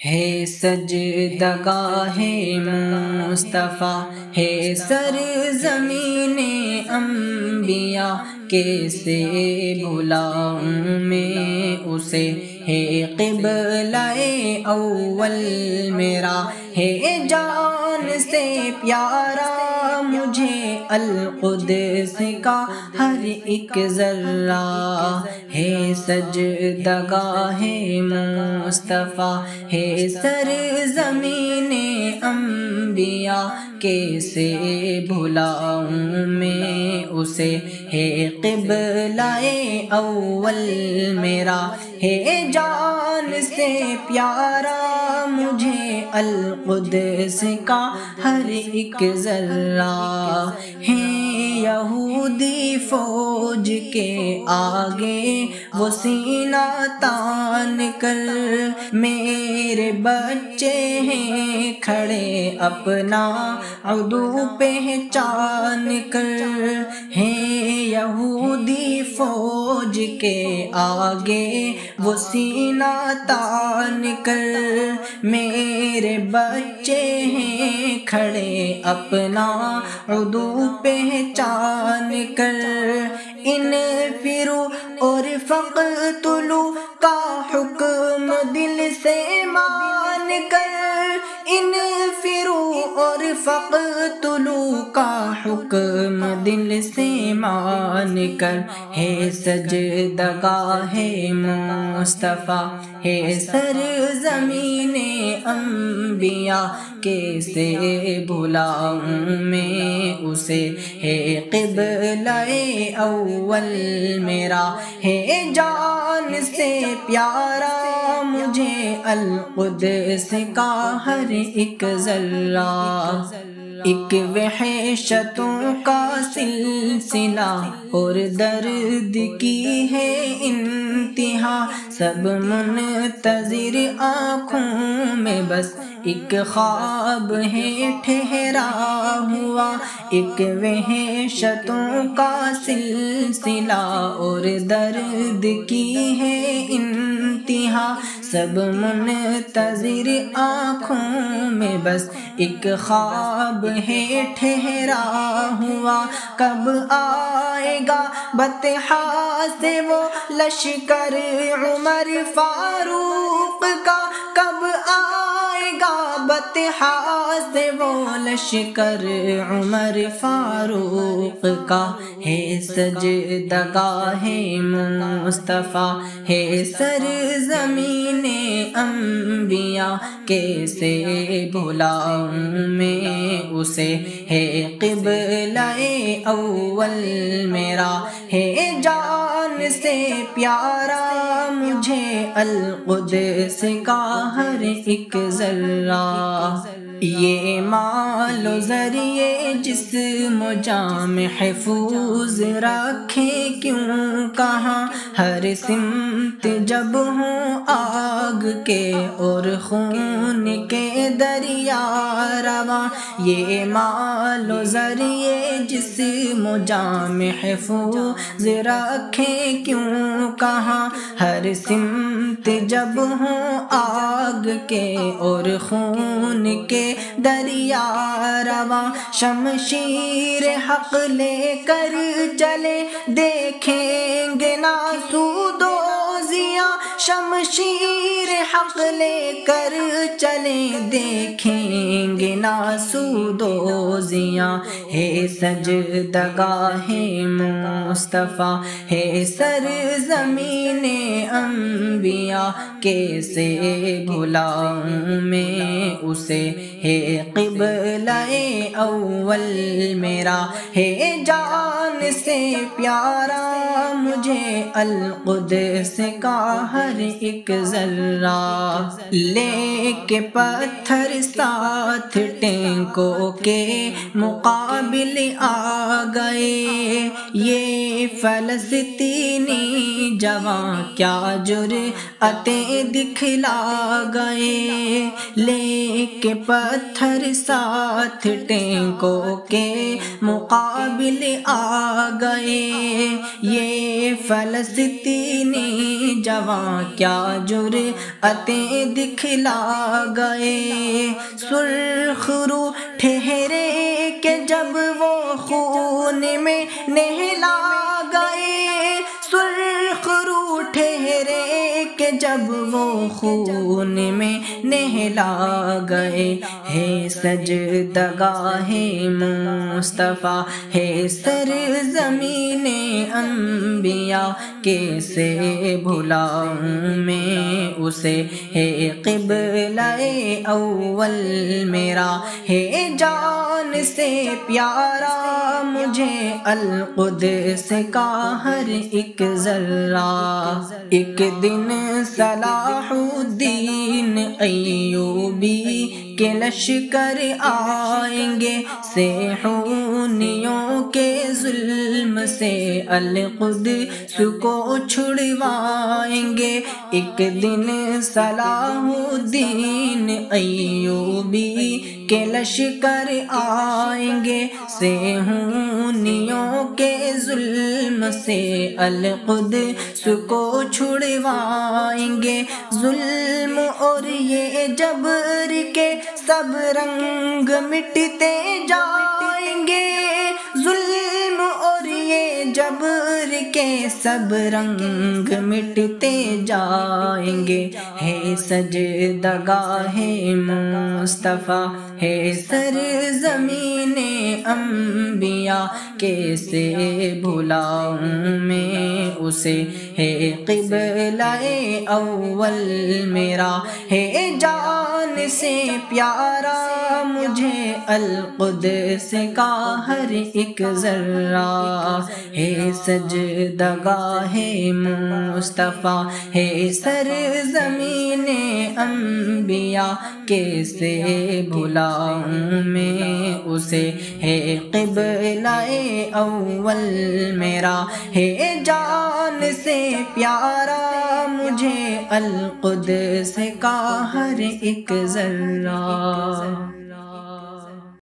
ہے سجدگاہ مصطفیٰ، ہے سرزمین انبیاء، کیسے بھلاؤں میں اسے، ہے قبلہ اول میرا، ہے جان سے پیارا مجھے القدس کا ہر ایک ذرہ، ہے سجدگاہ مصطفیٰ، ہے سرزمین انبیاء، کیسے بھلاؤں میں اسے، ہے قبلہ اول میرا، ہے جان سے پیارا مجھے القدس کا ہر ایک ذرہ، ہے یہودی فوج کے آگے وہ سینہ تان کر، میرے بچے ہیں کھڑے اپنا عدو پہچان کر، ہیں یہودی فوج کے آگے وہ سینہ تان کر، میرے بچے ہیں کھڑے اپنا عدو پہچان کر، انفروا اور فاقتلوا کا حکم دل سے مان کر، انفروا اور فاقتلوا کا حکم دل سے مان کر، ہے سجدگاہ مصطفیٰ، ہے سرزمین انبیاء، کیسے بھلاؤں میں اسے، ہے قبلہ اول میرا، ہے جان سے پیارا مجھے القدس کا ہر ایک ذرہ، ایک وحشتوں کا سلسلہ اور درد کی ہے انتہا، سب منتظر آنکھوں میں بس ایک خواب ہے ٹھہرا ہوا، ایک وحشتوں کا سلسلہ اور درد کی ہے انتہا، سب منتظر آنکھوں میں بس ایک خواب ہے ٹھہرا ہوا، کب آئے گا بطحا سے وہ لشکر عمر فاروق کا، کب آئے گا بطحا سے وہ لشکر عمر فاروق کا، ہے سجدگاہ مصطفیٰ، ہے سرزمین انبیاء، کیسے بھلاؤں میں اسے، ہے قبلہ اول میرا، ہے جان سے پیارا مجھے القدس کا ہر ایک ذرہ، یہ مال و ذریعے جسم و جاں محفوظ رکھے کیوں کہاں، ہر سمت جب ہوں آگ کے اور خون کے دریا رواں، یہ مال و ذریعے جسم و جاں محفوظ رکھے کیوں کہاں، ہر سمت جب ہوں آگ کے اور خون کے دریا رواں، شمشیر حق لے کر چلے دیکھیں گے نا سود و ضیاء، شمشیر حق لے کر چلے دیکھیں گے نا سود و ضیاء، ہے سجدگاہ مصطفیٰ، ہے سرزمین انبیاء، کیسے بھلاؤں میں اسے، ہے قبلہ اول میرا، ہے جان سے پیارا مجھے القدس کا ہر ایک ذرہ، لے کے پتھر ساتھ ٹینکوں کے مقابل آ گئے، یہ فلسطینی جوان کیا جرأتیں دکھلا گئے، لے کے پتھر ساتھ ٹینکوں کے مقابل آ گئے یہ فلسطینی جوان کیا جرأتیں دکھلا گئے سرخ رو ٹھہرے کہ جب وہ خون میں نہلا گئے سرخ رو ٹھہرے کہ جب وہ خون میں نہلا گئے ہے سجدگاہ مصطفیٰ ہے سرزمین انبیاء کیسے بھلاؤں میں اسے ہے قبلہ اول میرا ہے جان سے پیارا مجھے القدس کا ہر ایک ذرہ ایک دن صلاح الدین ایوبی کے لشکر آئیں گے صیحونیوں کے ظلم سے القدس کو چھڑوائیں گے ایک دن صلاح الدین ایوبی کے لشکر آئیں گے صیحونیوں کے ظلم سے القدس کو چھڑوائیں گے ظلم اور یہ جبر کے سب رنگ مٹتے جائیں گے ظلم اور یہ جبر کے سب رنگ مٹتے جائیں گے ہے سجدگاہ مصطفیٰ ہے سرزمین انبیاء کیسے بھلاؤں میں اسے ہے قبلہ اول میرا ہے جان سے پیارا مجھے القدس کا ہر ایک ذرہ ہے سجدگاہ مصطفیٰ ہے سرزمین انبیاء کیسے بھلاؤں میں اسے ہے قبلہ اول میرا ہے جان سے پیارا مجھے القدس کا ہر ایک ذرہ